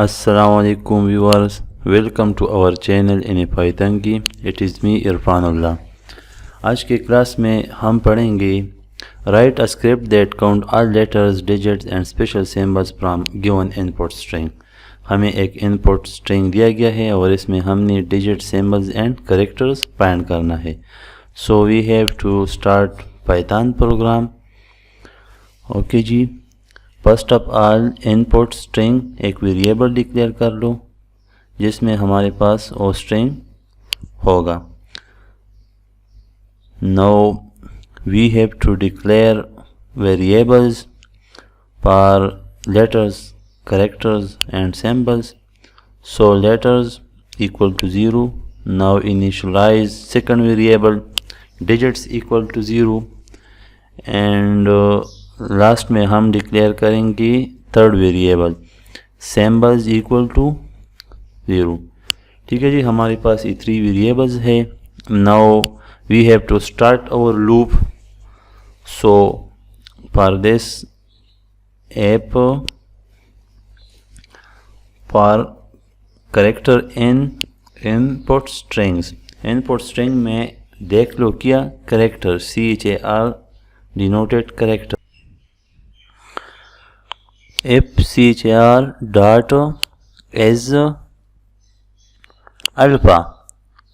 Assalamualaikum viewers, welcome to our channel in TANGI. It is me irfan. आज के class में हम पढ़ेंगे Write a script that count all letters, digits and special symbols from given input string. हमें एक input string दिया गया है और इसमें हमने digit, symbols and characters find करना है. So we have to start Python program. Okay जी, first of all input string एक वेरिएबल डिक्लेयर कर लो जिसमें हमारे पास वो स्ट्रिंग होगा. Now we have to declare variables for letters, characters and symbols. So letters equal to 0. Now initialise second variable digits equal to 0 and last में हम डिक्लेयर करेंगे third variable symbols equal to 0. ठीक है जी, हमारे पास ये 3 variables है. Now we have to start our loop. So for this app for character in input strings, input string में देख लो क्या character CHAR denoted character. if CHAR dot is alpha,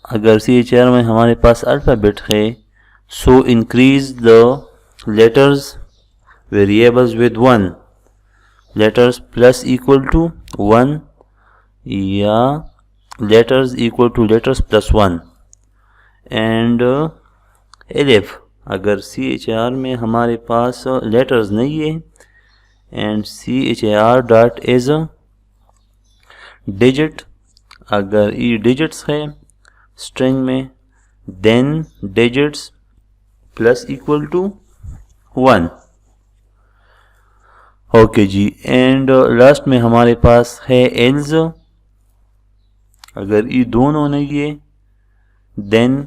अगर CHAR में हमारे पास अल्फ़ा बिट है, so increase the letters variables with 1, letters plus equal to 1 या letters equal to letters plus 1 and elif. अगर CHAR में हमारे पास लेटर्स नहीं है and CHAR dot is digit, अगर ये डिजिट्स है स्ट्रिंग में then digits plus equal to 1. Okay जी, एंड लास्ट में हमारे पास है एल्स, अगर ये दोनों नहीं है देन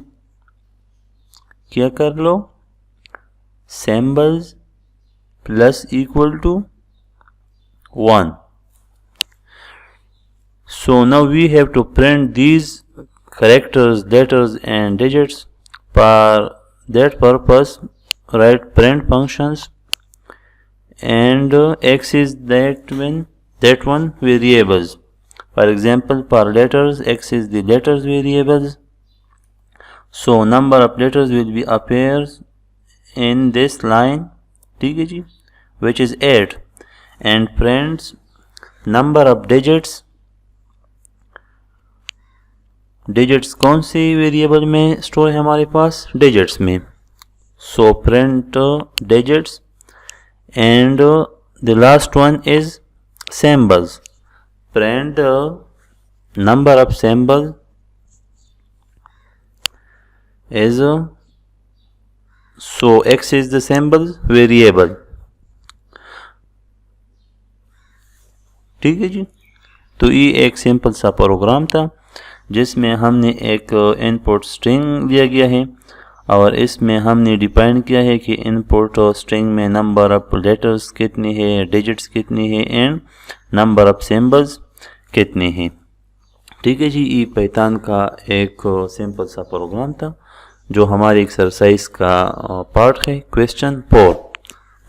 क्या कर लो symbols plus equal to 1. So now we have to print these characters, letters and digits. For that purpose write print functions and x is that one variables. For example, for letters x is the letters variables. So number of letters will be appears in this line, ठीक है जी, which is 8 and prints number of digits. Digits कौन सी variable में store है हमारे पास? Digits में. So print digits and the last one is symbols. Print number of symbol is so x is the symbol variable. ठीक है जी, तो ये एक सिंपल सा प्रोग्राम था जिसमें हमने एक इनपुट स्ट्रिंग दिया गया है और इसमें हमने डिफाइन किया है कि इनपुट स्ट्रिंग में नंबर ऑफ लेटर्स कितनी है, डिजिट्स कितनी है एंड नंबर ऑफ सिंबल्स कितने हैं. ठीक है जी, ये पाइथन का एक सिंपल सा प्रोग्राम था जो हमारी एक्सरसाइज का पार्ट है, question 4.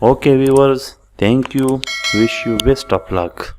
Okay viewers, thank you, wish you best of luck.